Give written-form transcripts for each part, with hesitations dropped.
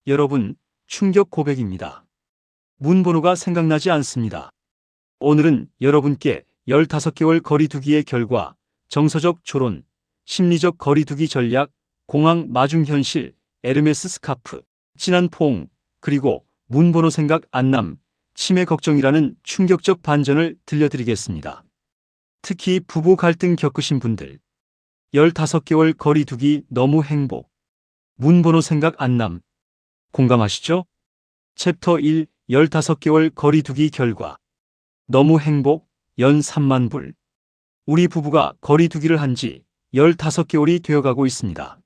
여러분, 충격 고백입니다. 문번호가 생각나지 않습니다. 오늘은 여러분께 15개월 거리두기의 결과, 정서적 조론, 심리적 거리두기 전략, 공항 마중 현실, 에르메스 스카프, 진한 포옹, 그리고 문번호 생각 안남, 치매 걱정이라는 충격적 반전을 들려드리겠습니다. 특히 부부 갈등 겪으신 분들, 15개월 거리두기 너무 행복, 문번호 생각 안남, 공감하시죠? 챕터 1, 15개월 거리두기 결과, 너무 행복, 연 3만 불. 우리 부부가 거리두기를 한 지 15개월이 되어가고 있습니다.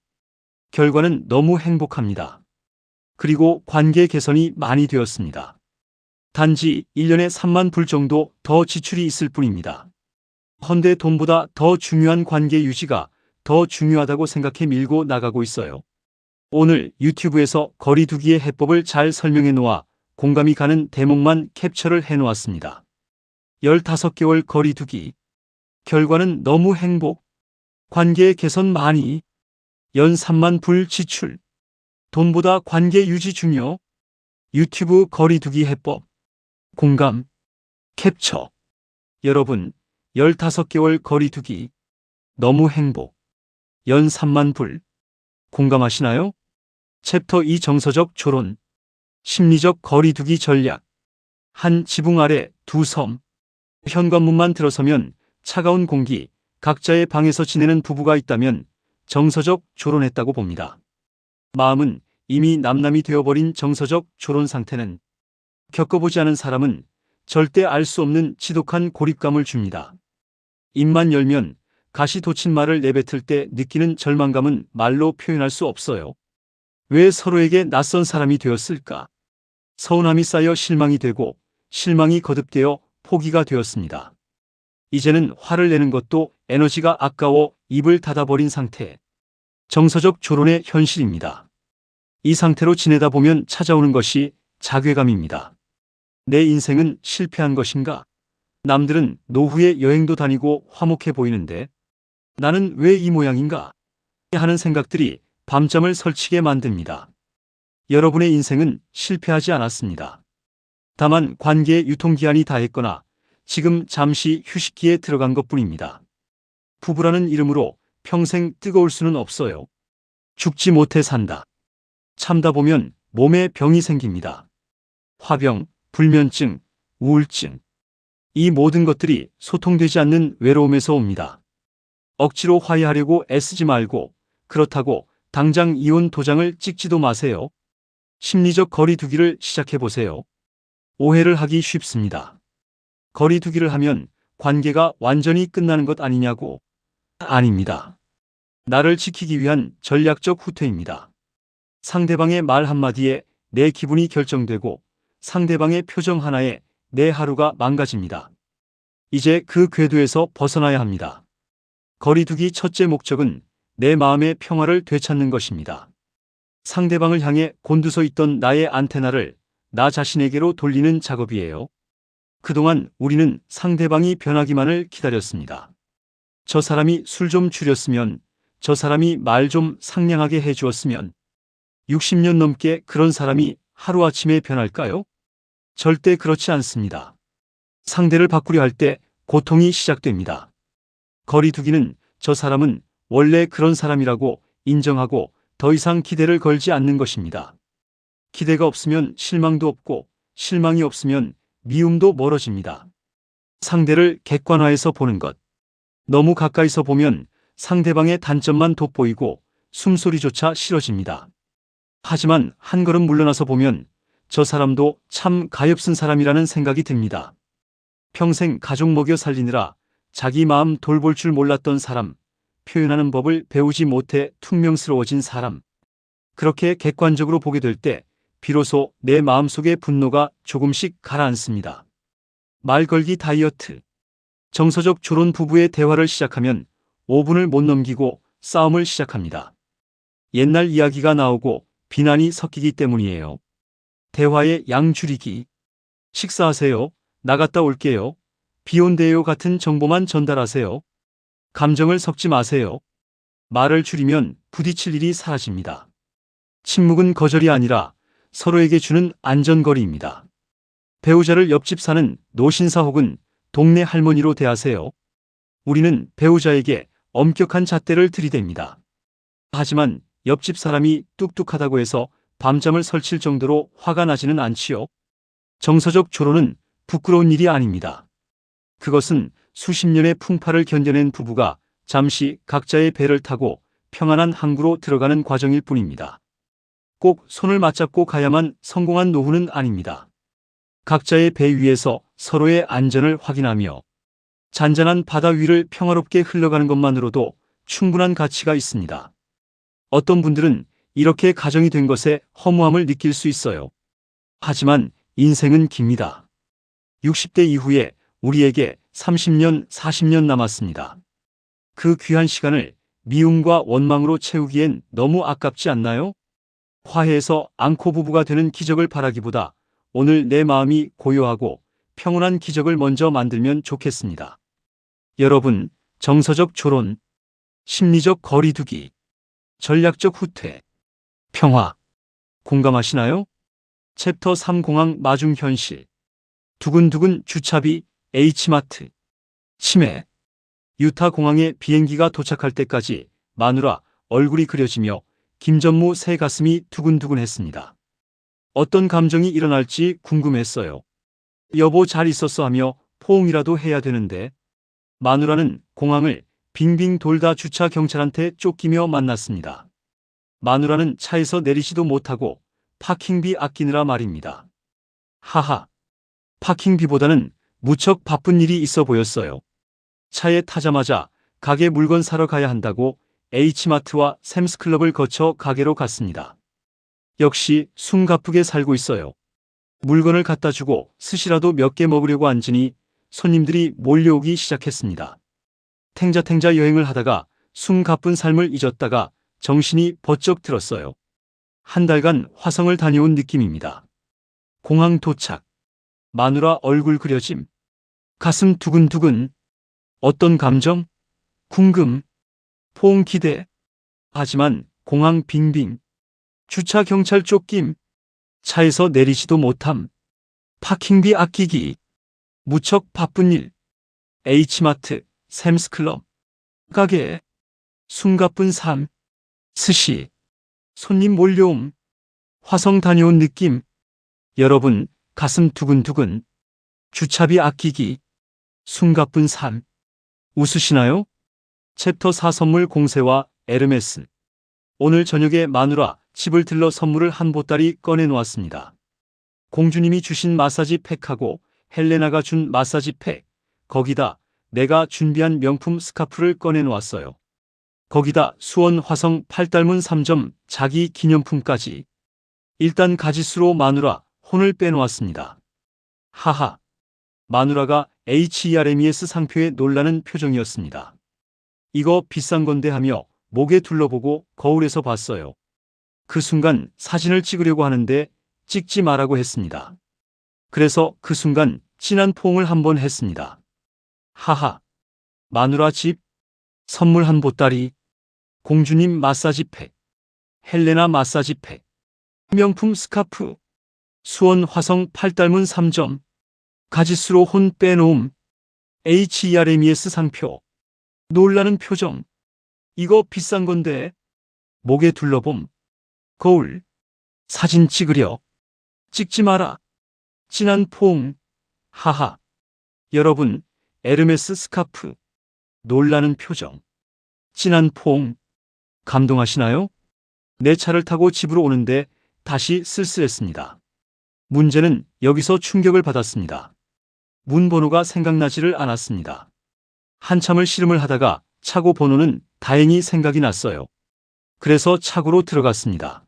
결과는 너무 행복합니다. 그리고 관계 개선이 많이 되었습니다. 단지 1년에 3만 불 정도 더 지출이 있을 뿐입니다. 헌데 돈보다 더 중요한 관계 유지가 더 중요하다고 생각해 밀고 나가고 있어요. 오늘 유튜브에서 거리두기의 해법을 잘 설명해 놓아 공감이 가는 대목만 캡처를 해 놓았습니다. 15개월 거리두기. 결과는 너무 행복. 관계 개선 많이. 연 3만 불 지출. 돈보다 관계 유지 중요. 유튜브 거리두기 해법. 공감. 캡처. 여러분, 15개월 거리두기. 너무 행복. 연 3만 불. 공감하시나요? 챕터 2 정서적 조론. 심리적 거리두기 전략. 한 지붕 아래 두 섬. 현관문만 들어서면 차가운 공기, 각자의 방에서 지내는 부부가 있다면 정서적 조론했다고 봅니다. 마음은 이미 남남이 되어버린 정서적 조론 상태는 겪어보지 않은 사람은 절대 알 수 없는 지독한 고립감을 줍니다. 입만 열면 가시 돋친 말을 내뱉을 때 느끼는 절망감은 말로 표현할 수 없어요. 왜 서로에게 낯선 사람이 되었을까? 서운함이 쌓여 실망이 되고 실망이 거듭되어 포기가 되었습니다. 이제는 화를 내는 것도 에너지가 아까워 입을 닫아버린 상태. 정서적 조론의 현실입니다. 이 상태로 지내다 보면 찾아오는 것이 자괴감입니다. 내 인생은 실패한 것인가? 남들은 노후에 여행도 다니고 화목해 보이는데 나는 왜 이 모양인가? 하는 생각들이 밤잠을 설치게 만듭니다. 여러분의 인생은 실패하지 않았습니다. 다만 관계의 유통기한이 다했거나 지금 잠시 휴식기에 들어간 것뿐입니다. 부부라는 이름으로 평생 뜨거울 수는 없어요. 죽지 못해 산다. 참다 보면 몸에 병이 생깁니다. 화병, 불면증, 우울증. 이 모든 것들이 소통되지 않는 외로움에서 옵니다. 억지로 화해하려고 애쓰지 말고 그렇다고 당장 이혼 도장을 찍지도 마세요. 심리적 거리두기를 시작해보세요. 오해를 하기 쉽습니다. 거리두기를 하면 관계가 완전히 끝나는 것 아니냐고. 아닙니다. 나를 지키기 위한 전략적 후퇴입니다. 상대방의 말 한마디에 내 기분이 결정되고 상대방의 표정 하나에 내 하루가 망가집니다. 이제 그 궤도에서 벗어나야 합니다. 거리두기 첫째 목적은 내 마음의 평화를 되찾는 것입니다. 상대방을 향해 곤두서 있던 나의 안테나를 나 자신에게로 돌리는 작업이에요. 그동안 우리는 상대방이 변하기만을 기다렸습니다. 저 사람이 술 좀 줄였으면, 저 사람이 말 좀 상냥하게 해주었으면, 60년 넘게 그런 사람이 하루아침에 변할까요? 절대 그렇지 않습니다. 상대를 바꾸려 할 때 고통이 시작됩니다. 거리두기는 저 사람은 원래 그런 사람이라고 인정하고 더 이상 기대를 걸지 않는 것입니다. 기대가 없으면 실망도 없고 실망이 없으면 미움도 멀어집니다. 상대를 객관화해서 보는 것. 너무 가까이서 보면 상대방의 단점만 돋보이고 숨소리조차 싫어집니다. 하지만 한 걸음 물러나서 보면 저 사람도 참 가엾은 사람이라는 생각이 듭니다. 평생 가족 먹여 살리느라 자기 마음 돌볼 줄 몰랐던 사람, 표현하는 법을 배우지 못해 퉁명스러워진 사람. 그렇게 객관적으로 보게 될 때 비로소 내 마음속의 분노가 조금씩 가라앉습니다. 말 걸기 다이어트. 정서적 조론. 부부의 대화를 시작하면 5분을 못 넘기고 싸움을 시작합니다. 옛날 이야기가 나오고 비난이 섞이기 때문이에요. 대화의 양 줄이기. 식사하세요. 나갔다 올게요. 비 온대요 같은 정보만 전달하세요. 감정을 섞지 마세요. 말을 줄이면 부딪힐 일이 사라집니다. 침묵은 거절이 아니라 서로에게 주는 안전거리입니다. 배우자를 옆집 사는 노신사 혹은 동네 할머니로 대하세요. 우리는 배우자에게 엄격한 잣대를 들이댑니다. 하지만 옆집 사람이 뚝뚝하다고 해서 밤잠을 설칠 정도로 화가 나지는 않지요. 정서적 조론은 부끄러운 일이 아닙니다. 그것은 수십 년의 풍파를 견뎌낸 부부가 잠시 각자의 배를 타고 평안한 항구로 들어가는 과정일 뿐입니다. 꼭 손을 맞잡고 가야만 성공한 노후는 아닙니다. 각자의 배 위에서 서로의 안전을 확인하며 잔잔한 바다 위를 평화롭게 흘러가는 것만으로도 충분한 가치가 있습니다. 어떤 분들은 이렇게 가정이 된 것에 허무함을 느낄 수 있어요. 하지만 인생은 깁니다. 60대 이후에 우리에게 30년, 40년 남았습니다. 그 귀한 시간을 미움과 원망으로 채우기엔 너무 아깝지 않나요? 화해해서 앙코 부부가 되는 기적을 바라기보다 오늘 내 마음이 고요하고 평온한 기적을 먼저 만들면 좋겠습니다. 여러분, 정서적 조론, 심리적 거리두기, 전략적 후퇴, 평화, 공감하시나요? 챕터 3 공항 마중 현실, 두근두근 주차비, H마트, 치매, 유타 공항에 비행기가 도착할 때까지 마누라 얼굴이 그려지며 김전무 새 가슴이 두근두근했습니다. 어떤 감정이 일어날지 궁금했어요. 여보 잘 있었어 하며 포옹이라도 해야 되는데 마누라는 공항을 빙빙 돌다 주차 경찰한테 쫓기며 만났습니다. 마누라는 차에서 내리지도 못하고 파킹비 아끼느라 말입니다. 하하, 파킹비보다는 무척 바쁜 일이 있어 보였어요. 차에 타자마자 가게 물건 사러 가야 한다고 H마트와 샘스클럽을 거쳐 가게로 갔습니다. 역시 숨가쁘게 살고 있어요. 물건을 갖다 주고 스시라도 몇 개 먹으려고 앉으니 손님들이 몰려오기 시작했습니다. 탱자탱자 여행을 하다가 숨가쁜 삶을 잊었다가 정신이 번쩍 들었어요. 한 달간 화성을 다녀온 느낌입니다. 공항 도착. 마누라 얼굴 그려짐. 가슴 두근두근. 어떤 감정? 궁금. 포옹 기대. 하지만 공항 빙빙. 주차 경찰 쫓김. 차에서 내리지도 못함. 파킹비 아끼기. 무척 바쁜 일. H마트, 샘스클럽. 가게. 숨가쁜 삶. 스시. 손님 몰려옴. 화성 다녀온 느낌. 여러분, 가슴 두근두근. 주차비 아끼기. 숨가쁜 삶. 웃으시나요? 챕터 4 선물 공세와 에르메스. 오늘 저녁에 마누라 집을 들러 선물을 한 보따리 꺼내놓았습니다. 공주님이 주신 마사지 팩하고 헬레나가 준 마사지 팩, 거기다 내가 준비한 명품 스카프를 꺼내놓았어요. 거기다 수원 화성 8달문 3점 자기 기념품까지. 일단 가짓수로 마누라 혼을 빼놓았습니다. 하하. 마누라가 HERMES 상표에 놀라는 표정이었습니다. 이거 비싼 건데 하며 목에 둘러보고 거울에서 봤어요. 그 순간 사진을 찍으려고 하는데 찍지 말라고 했습니다. 그래서 그 순간 진한 포옹을 한번 했습니다. 하하. 마누라 집, 선물 한 보따리, 공주님 마사지 팩, 헬레나 마사지 팩, 명품 스카프, 수원 화성 8달문 3점, 가짓수로 혼 빼놓음, HERMES 상표, 놀라는 표정. 이거 비싼 건데. 목에 둘러봄. 거울. 사진 찍으려. 찍지 마라. 진한 포옹. 하하. 여러분, 에르메스 스카프. 놀라는 표정. 진한 포옹. 감동하시나요? 내 차를 타고 집으로 오는데 다시 쓸쓸했습니다. 문제는 여기서 충격을 받았습니다. 문 번호가 생각나지를 않았습니다. 한참을 씨름을 하다가 차고 번호는 다행히 생각이 났어요. 그래서 차고로 들어갔습니다.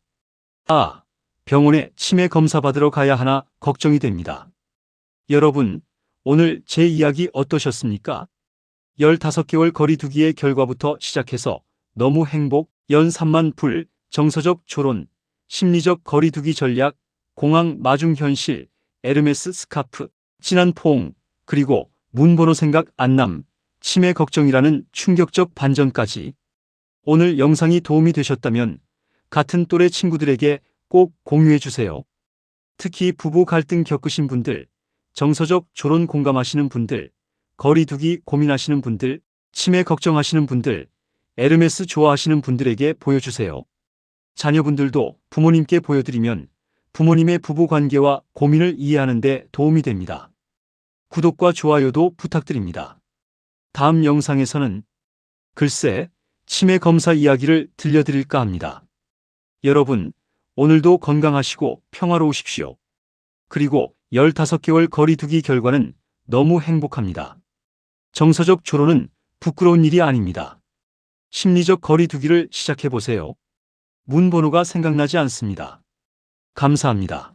아, 병원에 치매 검사 받으러 가야 하나 걱정이 됩니다. 여러분, 오늘 제 이야기 어떠셨습니까? 15개월 거리두기의 결과부터 시작해서 너무 행복, 연 3만 불, 정서적 조론, 심리적 거리두기 전략, 공항 마중 현실, 에르메스 스카프, 진한 포옹, 그리고 문번호 생각 안남, 치매 걱정이라는 충격적 반전까지. 오늘 영상이 도움이 되셨다면 같은 또래 친구들에게 꼭 공유해 주세요. 특히 부부 갈등 겪으신 분들, 정서적 조론 공감하시는 분들, 거리두기 고민하시는 분들, 치매 걱정하시는 분들, 에르메스 좋아하시는 분들에게 보여주세요. 자녀분들도 부모님께 보여드리면 부모님의 부부 관계와 고민을 이해하는 데 도움이 됩니다. 구독과 좋아요도 부탁드립니다. 다음 영상에서는 글쎄, 치매 검사 이야기를 들려드릴까 합니다. 여러분, 오늘도 건강하시고 평화로우십시오. 그리고 15개월 거리두기 결과는 너무 행복합니다. 정서적 조론은 부끄러운 일이 아닙니다. 심리적 거리두기를 시작해보세요. 문 번호가 생각나지 않습니다. 감사합니다.